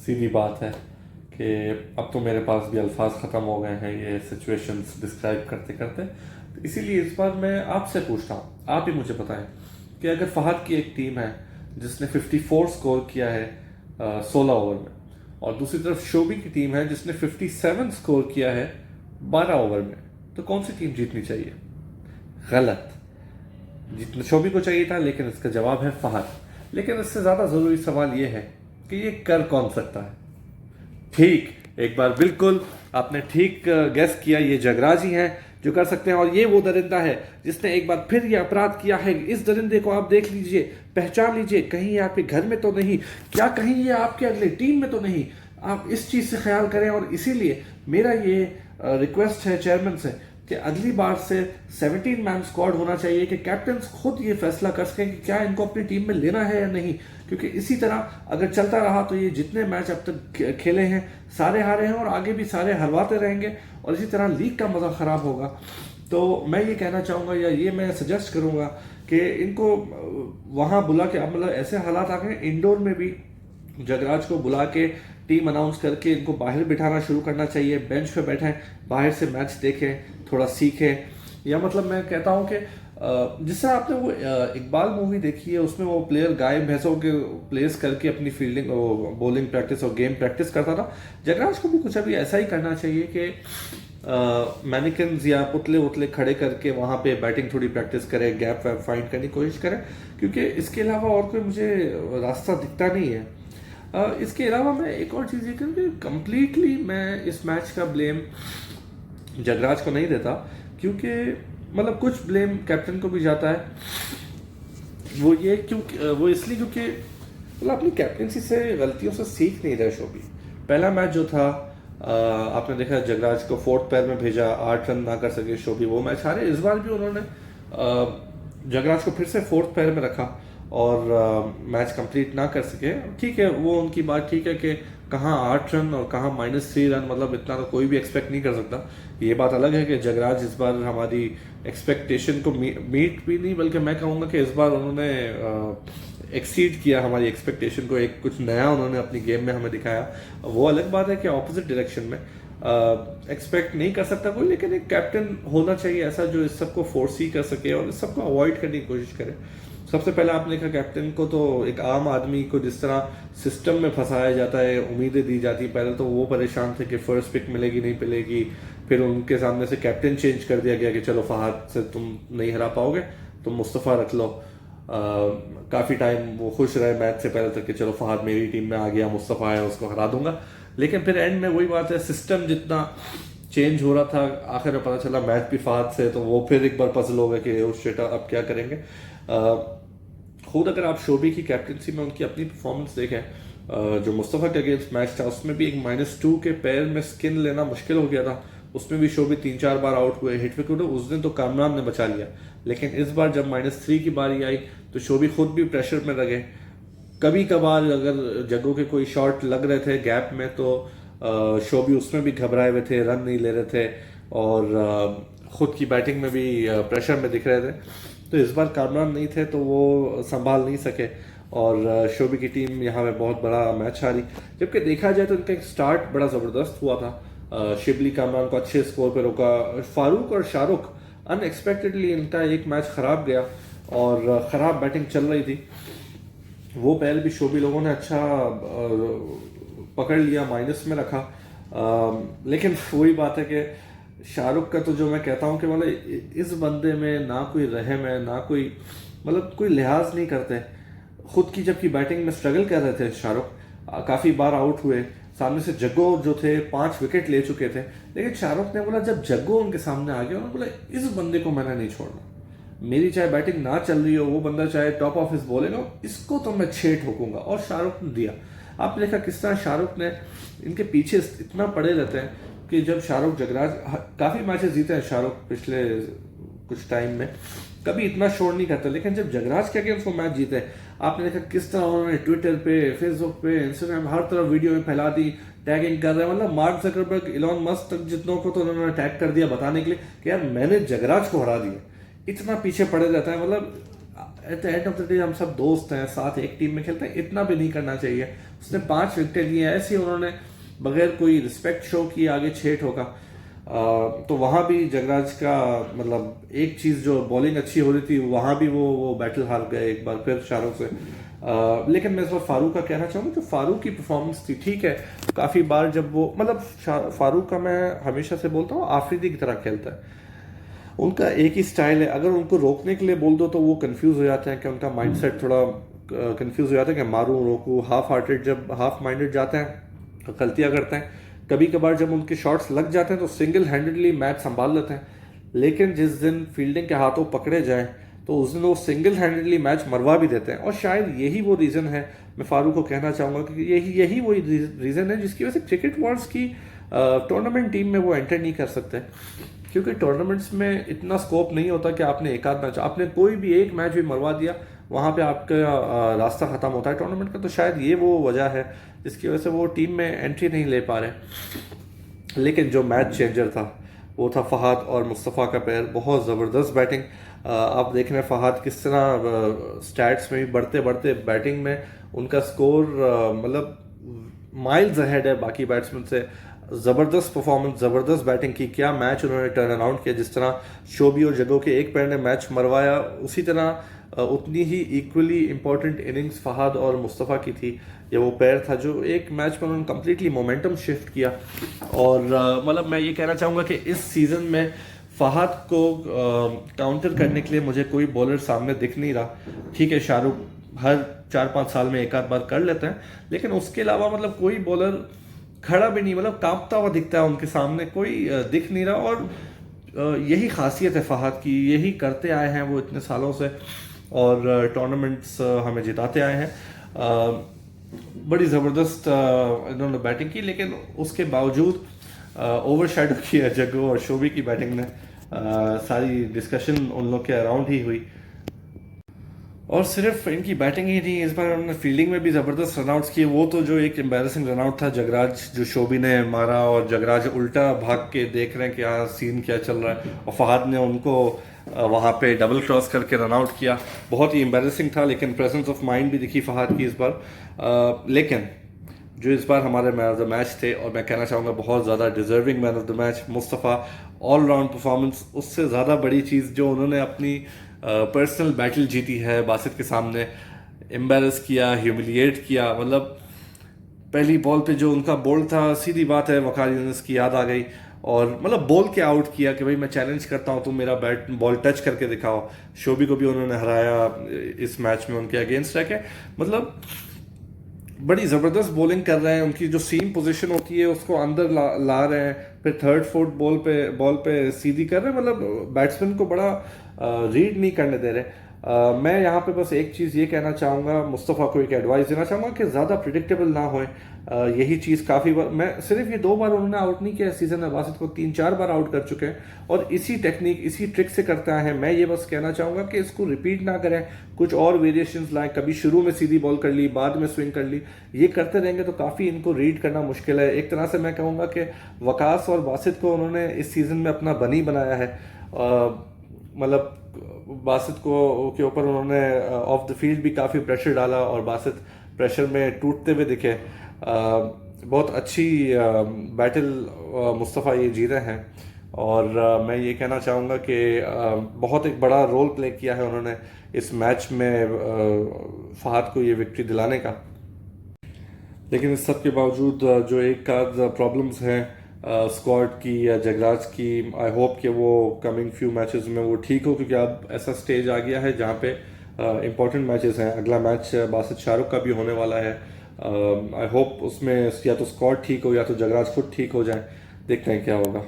सीधी बात है कि अब तो मेरे पास भी अल्फाज ख़त्म हो गए हैं ये सिचुएशंस डिस्क्राइब करते करते। तो इसीलिए इस बार मैं आपसे पूछता हूँ, आप ही मुझे बताएं कि अगर फहद की एक टीम है जिसने 54 स्कोर किया है 16 ओवर में, और दूसरी तरफ शोबी की टीम है जिसने 57 स्कोर किया है 12 ओवर में, तो कौन सी टीम जीतनी चाहिए? गलत। जितना शोबी को चाहिए था, लेकिन इसका जवाब है फहद। लेकिन इससे ज़्यादा ज़रूरी सवाल यह है कि ये कर कौन सकता है? ठीक, एक बार बिल्कुल आपने ठीक गेस किया, ये जगराज ही हैं जो कर सकते हैं। और ये वो दरिंदा है जिसने एक बार फिर ये अपराध किया है। इस दरिंदे को आप देख लीजिए, पहचान लीजिए, कहीं ये आपके घर में तो नहीं, क्या कहीं ये आपके अगले टीम में तो नहीं। आप इस चीज़ से ख्याल करें। और इसीलिए मेरा ये रिक्वेस्ट है चेयरमैन से कि अगली बार से 17 मैन स्क्वाड होना चाहिए, कि कैप्टन खुद ये फैसला कर सकें कि क्या इनको अपनी टीम में लेना है या नहीं। क्योंकि इसी तरह अगर चलता रहा तो ये जितने मैच अब तक खेले हैं सारे हारे हैं, और आगे भी सारे हरवाते रहेंगे, और इसी तरह लीग का मज़ा ख़राब होगा। तो मैं ये कहना चाहूँगा, या ये मैं सजेस्ट करूँगा कि इनको वहाँ बुला के, अब मतलब ऐसे हालात आ गए इंडोर में भी जगराज को बुला के टीम अनाउंस करके इनको बाहर बिठाना शुरू करना चाहिए। बेंच पे बैठें, बाहर से मैच देखें, थोड़ा सीखें। या मतलब मैं कहता हूँ कि जिससे आपने वो इकबाल मूवी देखी है, उसमें वो प्लेयर गाय भैंसों के प्लेस करके अपनी फील्डिंग बॉलिंग प्रैक्टिस और गेम प्रैक्टिस करता था, जगराज को भी कुछ अभी ऐसा ही करना चाहिए कि मैनिकन्स या पुतले उतले खड़े करके वहाँ पे बैटिंग थोड़ी प्रैक्टिस करें, गैप वैप फाइंड करने की कोशिश करें। क्योंकि इसके अलावा और कोई मुझे रास्ता दिखता नहीं है। इसके अलावा मैं एक और चीज़ ये करूँ कि कम्प्लीटली मैं इस मैच का ब्लेम जगराज को नहीं देता, क्योंकि मतलब कुछ ब्लेम कैप्टन को भी जाता है। वो ये क्योंकि वो इसलिए क्योंकि मतलब अपनी कैप्टनसी से गलतियों से सीख नहीं रहे शोबी। पहला मैच जो था आपने देखा, जगराज को फोर्थ पैर में भेजा, 8 रन ना कर सके शोबी, वो मैच हारे। इस बार भी उन्होंने जगराज को फिर से फोर्थ पैर में रखा और मैच कंप्लीट ना कर सके। ठीक है, वो उनकी बात ठीक है कि कहाँ 8 रन और कहाँ -3 रन, मतलब इतना तो कोई भी एक्सपेक्ट नहीं कर सकता। ये बात अलग है कि जगराज इस बार हमारी एक्सपेक्टेशन को मीट भी नहीं, बल्कि मैं कहूँगा कि इस बार उन्होंने एक्सीड किया हमारी एक्सपेक्टेशन को। एक कुछ नया उन्होंने अपनी गेम में हमें दिखाया। वो अलग बात है कि ऑपोजिट डायरेक्शन में एक्सपेक्ट नहीं कर सकता कोई, लेकिन एक कैप्टन होना चाहिए ऐसा जो इस सबको फोर्स ही कर सके और इस सबको अवॉइड करने की कोशिश करे। सबसे पहले आपने देखा कैप्टन को तो एक आम आदमी को जिस तरह सिस्टम में फंसाया जाता है, उम्मीदें दी जाती, पहले तो वो परेशान थे कि फर्स्ट पिक मिलेगी नहीं मिलेगी। फिर उनके सामने से कैप्टन चेंज कर दिया गया कि चलो फहद से तुम नहीं हरा पाओगे, तुम मुस्तफ़ा रख लो। काफ़ी टाइम वो खुश रहे मैच से पहले तक कि चलो फहद मेरी टीम में आ गया, मुस्तफ़ा है, उसको हरा दूंगा। लेकिन फिर एंड में वही बात है, सिस्टम जितना चेंज हो रहा था, आखिर में पता चला मैच भी फहद से, तो वो फिर एक बार पजल हो गया कि उस शेटा अब क्या करेंगे। खुद अगर आप शोबी की कैप्टनसी में उनकी अपनी परफॉर्मेंस देखें, जो मुस्तफ़ा के अगेंस्ट मैच था उसमें भी एक -2 के पैर में स्किन लेना मुश्किल हो गया था। उसमें भी शोबी 3-4 बार आउट हुए, हिट विकेट। उस दिन तो कामरान ने बचा लिया, लेकिन इस बार जब -3 की बारी आई तो शोबी खुद भी प्रेशर में लगे। कभी कभार अगर जगहों के कोई शॉट लग रहे थे गैप में तो शोबी उसमें भी घबराए हुए थे, रन नहीं ले रहे थे, और खुद की बैटिंग में भी प्रेशर में दिख रहे थे। तो इस बार कामरान नहीं थे तो वो संभाल नहीं सके, और शोबी की टीम यहाँ पे बहुत बड़ा मैच हारी। जबकि देखा जाए तो इनका एक स्टार्ट बड़ा ज़बरदस्त हुआ था। शिबली कामरान को अच्छे स्कोर पे रोका। फारूक और शाहरुख अनएक्सपेक्टेडली इनका एक मैच ख़राब गया और ख़राब बैटिंग चल रही थी, वो पहले भी शोबी लोगों ने अच्छा पकड़ लिया, माइनस में रखा। लेकिन वही बात है कि शाहरुख का तो जो मैं कहता हूँ कि मतलब इस बंदे में ना कोई रहम है, ना कोई मतलब कोई लिहाज नहीं करते खुद की। जबकि बैटिंग में स्ट्रगल कर रहे थे शाहरुख, काफ़ी बार आउट हुए। सामने से जग्गो जो थे 5 विकेट ले चुके थे, लेकिन शाहरुख ने बोला, जब जग्गो उनके सामने आ गया उन्होंने बोला इस बंदे को मैंने नहीं छोड़ना। मेरी चाहे बैटिंग ना चल रही हो, वो बंदा चाहे टॉप ऑफ हिज बोलेगा, इसको तो मैं 6 ठोकूंगा। और शाहरुख ने दिया। आपने देखा किस तरह शाहरुख ने इनके पीछे इतना पड़े रहते हैं कि जब शाहरुख जगराज काफ़ी मैचेस जीते हैं शाहरुख पिछले कुछ टाइम में, कभी इतना शोर नहीं करता, लेकिन जब जगराज के अगेंस्ट वो मैच जीते, आपने देखा किस तरह उन्होंने ट्विटर पे, फेसबुक पे, इंस्टाग्राम, हर तरफ वीडियो में फैला दी, टैगिंग कर रहे हैं। मतलब मार्क जकरबर्ग, इलॉन मस्क तक जितनों को तो उन्होंने टैग कर दिया बताने के लिए कि यार मैंने जगराज को हरा दिया। इतना पीछे पड़े रहता है। मतलब at the end of the day हम सब दोस्त हैं, साथ एक टीम में खेलते हैं, इतना भी नहीं करना चाहिए। उसने 5 विकेट लिए, ऐसे ही उन्होंने बगैर कोई रिस्पेक्ट शो किए आगे 6 ठोका। तो वहाँ भी जगराज का मतलब एक चीज़ जो बॉलिंग अच्छी हो रही थी, वहाँ भी वो बैटल हार गए एक बार फिर शाहरुख से। लेकिन मैं इस बार फारूक का कहना चाहूँगा, जो फारूक की परफॉर्मेंस थी ठीक है, काफ़ी बार जब वो मतलब फारूक का मैं हमेशा से बोलता हूँ आफरीदी की तरह खेलता है। उनका एक ही स्टाइल है, अगर उनको रोकने के लिए बोल दो तो वो कंफ्यूज हो जाते हैं, कि उनका माइंडसेट थोड़ा कंफ्यूज हो जाता है कि मारूं रोकूं, हाफ माइंडेड जाते हैं, गलतियां करते हैं। कभी कभार जब उनके शॉट्स लग जाते हैं तो सिंगल हैंडेडली मैच संभाल लेते हैं, लेकिन जिस दिन फील्डिंग के हाथों पकड़े जाए तो उस दिन वो सिंगल हैंडेडली मैच मरवा भी देते हैं। और शायद यही वो रीज़न है, मैं फारूक को कहना चाहूँगा कि यही वही रीज़न है जिसकी वजह से क्रिकेट वॉर्स की टूर्नामेंट टीम में वो एंटर नहीं कर सकते, क्योंकि टूर्नामेंट्स में इतना स्कोप नहीं होता कि आपने एक आध मैच, आपने कोई भी एक मैच भी मरवा दिया, वहाँ पे आपका रास्ता ख़त्म होता है टूर्नामेंट का। तो शायद ये वो वजह है जिसकी वजह से वो टीम में एंट्री नहीं ले पा रहे। लेकिन जो मैच चेंजर था वो था फहाद और मुस्तफ़ा का पैर, बहुत ज़बरदस्त बैटिंग। आप देख रहे हैं फहाद किस तरह स्टैट्स में भी बढ़ते बढ़ते बैटिंग में उनका स्कोर मतलब माइल्स अहेड है बाकी बैट्समैन से। ज़बरदस्त परफॉर्मेंस, ज़बरदस्त बैटिंग की, क्या मैच उन्होंने टर्न अराउंड किया। जिस तरह शोबी और जगो के एक पैर ने मैच मरवाया, उसी तरह उतनी ही इक्वली इंपॉर्टेंट इनिंग्स फहाद और मुस्तफ़ा की थी। ये वो पैर था जो एक मैच में उन्होंने कम्प्लीटली मोमेंटम शिफ्ट किया। और मतलब मैं ये कहना चाहूँगा कि इस सीज़न में फहाद को काउंटर करने के लिए मुझे कोई बॉलर सामने दिख नहीं रहा। ठीक है, शाहरुख हर 4-5 साल में एक आध बार कर लेते हैं, लेकिन उसके अलावा मतलब कोई बॉलर खड़ा भी नहीं, मतलब कांपता हुआ दिखता है उनके सामने, कोई दिख नहीं रहा। और यही खासियत है फहाद की, यही करते आए हैं वो इतने सालों से, और टूर्नामेंट्स हमें जिताते आए हैं। बड़ी ज़बरदस्त इन्होंने बैटिंग की, लेकिन उसके बावजूद ओवर शेडो किया जग्गू और शोबी की बैटिंग ने। सारी डिस्कशन उन लोग के अराउंड ही हुई। और सिर्फ इनकी बैटिंग ही नहीं, इस बार उन्होंने फील्डिंग में भी ज़बरदस्त रनआउट्स किए। वो तो जो एक एम्बेरसिंग रनआउट था जगराज जो शोबी ने मारा, और जगराज उल्टा भाग के देख रहे हैं कि हाँ सीन क्या चल रहा है, और फहाद ने उनको वहाँ पे डबल क्रॉस करके रनआउट किया। बहुत ही एम्बेरसिंग था, लेकिन प्रेजेंस ऑफ माइंड भी दिखी फहाद की इस बार। लेकिन जो इस बार हमारे मैन ऑफ द मैच थे, और मैं कहना चाहूँगा बहुत ज़्यादा deserving man of the match, Mustafa. All round performance, उससे ज़्यादा बड़ी चीज़ जो उन्होंने अपनी पर्सनल बैटल जीती है बासित के सामने, एम्बेरस किया, ह्यूमिलिएट किया। मतलब पहली बॉल पे जो उनका बॉल था, सीधी बात है वकार यूनिस की याद आ गई, और मतलब बॉल के आउट किया कि भाई मैं चैलेंज करता हूँ, तुम मेरा बैट बॉल टच करके दिखाओ। शोबी को भी उन्होंने हराया इस मैच में, उनके अगेंस्ट रह के। मतलब बड़ी ज़बरदस्त बॉलिंग कर रहे हैं, उनकी जो सीम पोजीशन होती है उसको अंदर ला रहे हैं, फिर थर्ड फोर्थ बॉल पे सीधी कर रहे हैं। मतलब बैट्समैन को बड़ा रीड नहीं करने दे रहे। मैं यहाँ पे बस एक चीज़ ये कहना चाहूँगा, मुस्तफ़ा को एक एडवाइस देना चाहूँगा कि ज़्यादा प्रिडिक्टेबल ना होए। यही चीज़ काफ़ी बार, मैं सिर्फ ये 2 बार उन्होंने आउट नहीं किया सीजन में, बासित को 3-4 बार आउट कर चुके हैं, और इसी टेक्निक इसी ट्रिक से करते आए हैं। मैं ये बस कहना चाहूँगा कि इसको रिपीट ना करें, कुछ और वेरिएशंस लाएं। कभी शुरू में सीधी बॉल कर ली, बाद में स्विंग कर ली, ये करते रहेंगे तो काफ़ी इनको रीड करना मुश्किल है। एक तरह से मैं कहूँगा कि वकास और बासित को उन्होंने इस सीज़न में अपना बनी बनाया है। मतलब बासित को के ऊपर उन्होंने ऑफ द फील्ड भी काफ़ी प्रेशर डाला, और बासित प्रेशर में टूटते हुए दिखे। बहुत अच्छी बैटल मुस्तफ़ा ये जीते हैं, और मैं ये कहना चाहूँगा कि बहुत एक बड़ा रोल प्ले किया है उन्होंने इस मैच में फहाद को ये विक्ट्री दिलाने का। लेकिन इस सब के बावजूद जो एक आध प्रॉब्लम्स हैं स्क्वाड की या जगराज की, आई होप कि वो कमिंग फ्यू मैचेस में वो ठीक हो, क्योंकि अब ऐसा स्टेज आ गया है जहाँ पे इम्पोर्टेंट मैचेस हैं। अगला मैच बासित शाहरुख का भी होने वाला है। आई होप उसमें या तो स्क्वाड ठीक हो या तो जगराज खुद ठीक हो जाए। देखते हैं क्या होगा।